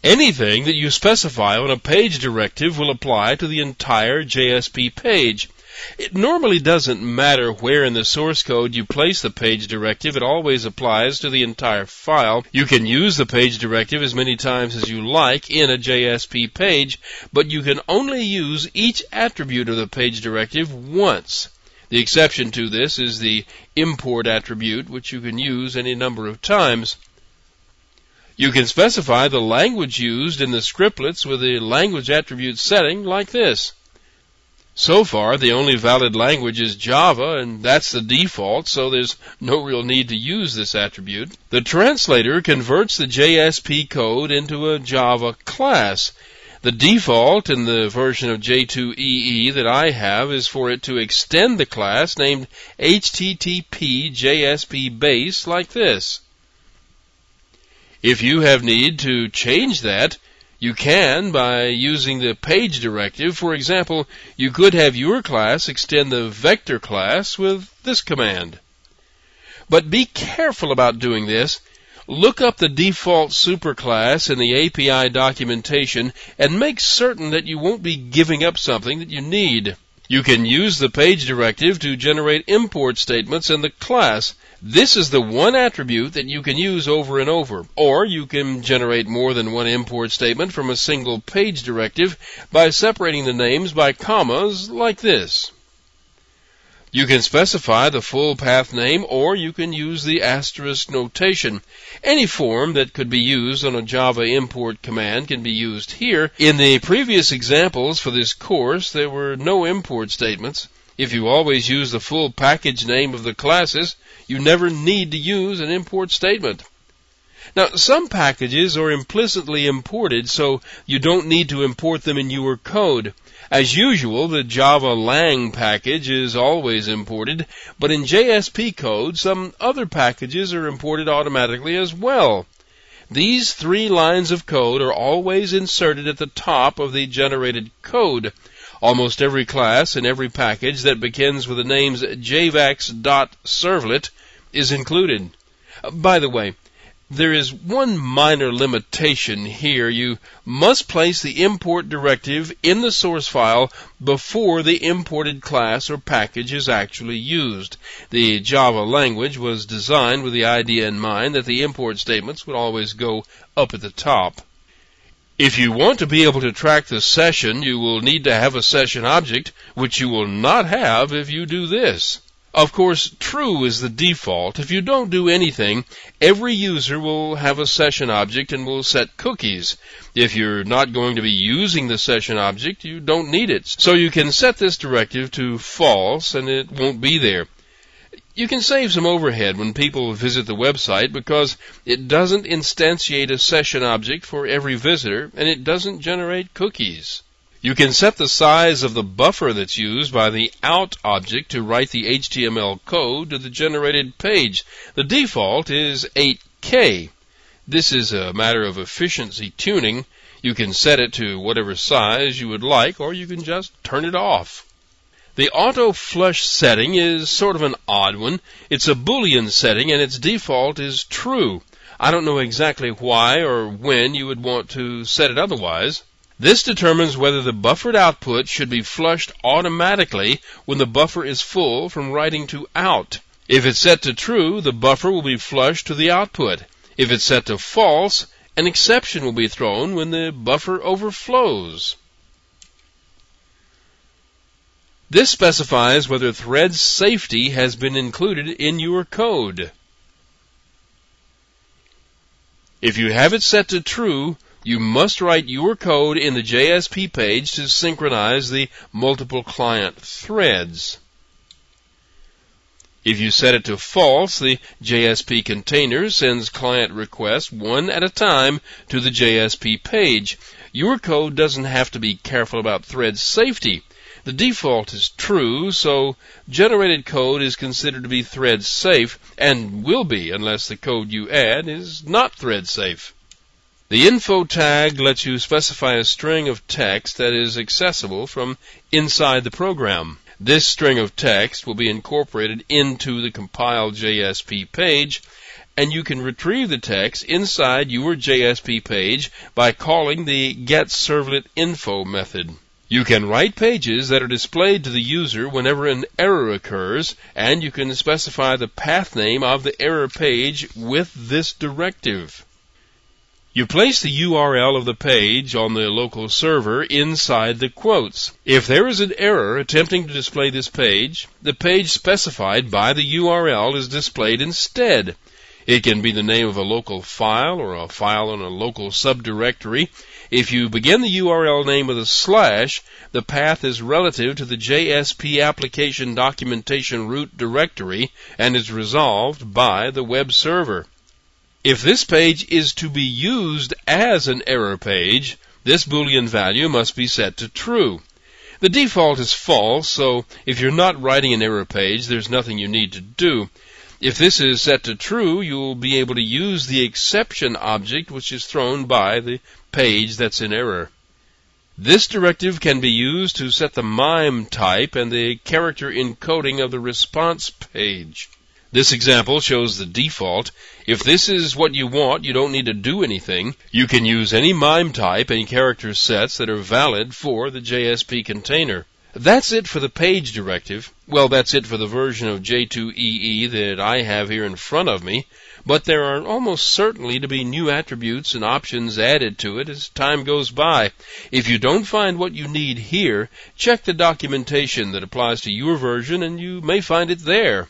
Anything that you specify on a page directive will apply to the entire JSP page. It normally doesn't matter where in the source code you place the page directive. It always applies to the entire file. You can use the page directive as many times as you like in a JSP page, but you can only use each attribute of the page directive once. The exception to this is the import attribute, which you can use any number of times. You can specify the language used in the scriptlets with the language attribute setting like this. So far, the only valid language is Java, and that's the default, so there's no real need to use this attribute. The translator converts the JSP code into a Java class. The default in the version of J2EE that I have is for it to extend the class named HTTP JSP base like this. If you have need to change that, you can by using the page directive. For example, you could have your class extend the vector class with this command. But be careful about doing this. Look up the default superclass in the API documentation and make certain that you won't be giving up something that you need. You can use the page directive to generate import statements in the class. This is the one attribute that you can use over and over. Or you can generate more than one import statement from a single page directive by separating the names by commas like this. You can specify the full path name, or you can use the asterisk notation. Any form that could be used on a Java import command can be used here. In the previous examples for this course, there were no import statements. If you always use the full package name of the classes, you never need to use an import statement. Now, some packages are implicitly imported, so you don't need to import them in your code. As usual, the Java lang package is always imported, but in JSP code, some other packages are imported automatically as well. These 3 lines of code are always inserted at the top of the generated code. Almost every class and every package that begins with the names javax.servlet is included. By the way, there is one minor limitation here. You must place the import directive in the source file before the imported class or package is actually used. The Java language was designed with the idea in mind that the import statements would always go up at the top. If you want to be able to track the session, you will need to have a session object, which you will not have if you do this. Of course, true is the default. If you don't do anything, every user will have a session object and will set cookies. If you're not going to be using the session object, you don't need it. So you can set this directive to false and it won't be there. You can save some overhead when people visit the website because it doesn't instantiate a session object for every visitor and it doesn't generate cookies. You can set the size of the buffer that's used by the out object to write the HTML code to the generated page. The default is 8K. This is a matter of efficiency tuning. You can set it to whatever size you would like, or you can just turn it off. The auto flush setting is sort of an odd one. It's a Boolean setting and its default is true. I don't know exactly why or when you would want to set it otherwise. This determines whether the buffered output should be flushed automatically when the buffer is full from writing to out. If it's set to true, the buffer will be flushed to the output. If it's set to false, an exception will be thrown when the buffer overflows. This specifies whether thread safety has been included in your code. If you have it set to true, you must write your code in the JSP page to synchronize the multiple client threads. If you set it to false, the JSP container sends client requests one at a time to the JSP page. Your code doesn't have to be careful about thread safety. The default is true, so generated code is considered to be thread safe and will be unless the code you add is not thread safe. The info tag lets you specify a string of text that is accessible from inside the program. This string of text will be incorporated into the compiled JSP page, and you can retrieve the text inside your JSP page by calling the getServletInfo method. You can write pages that are displayed to the user whenever an error occurs, and you can specify the path name of the error page with this directive. You place the URL of the page on the local server inside the quotes. If there is an error attempting to display this page, the page specified by the URL is displayed instead. It can be the name of a local file or a file on a local subdirectory. If you begin the URL name with a slash, the path is relative to the JSP application documentation root directory and is resolved by the web server. If this page is to be used as an error page, this Boolean value must be set to true. The default is false, so if you're not writing an error page, there's nothing you need to do. If this is set to true, you'll be able to use the exception object which is thrown by the page that's in error. This directive can be used to set the MIME type and the character encoding of the response page. This example shows the default. If this is what you want, you don't need to do anything. You can use any MIME type and character sets that are valid for the JSP container. That's it for the page directive. Well, that's it for the version of J2EE that I have here in front of me, but there are almost certainly to be new attributes and options added to it as time goes by. If you don't find what you need here, check the documentation that applies to your version and you may find it there.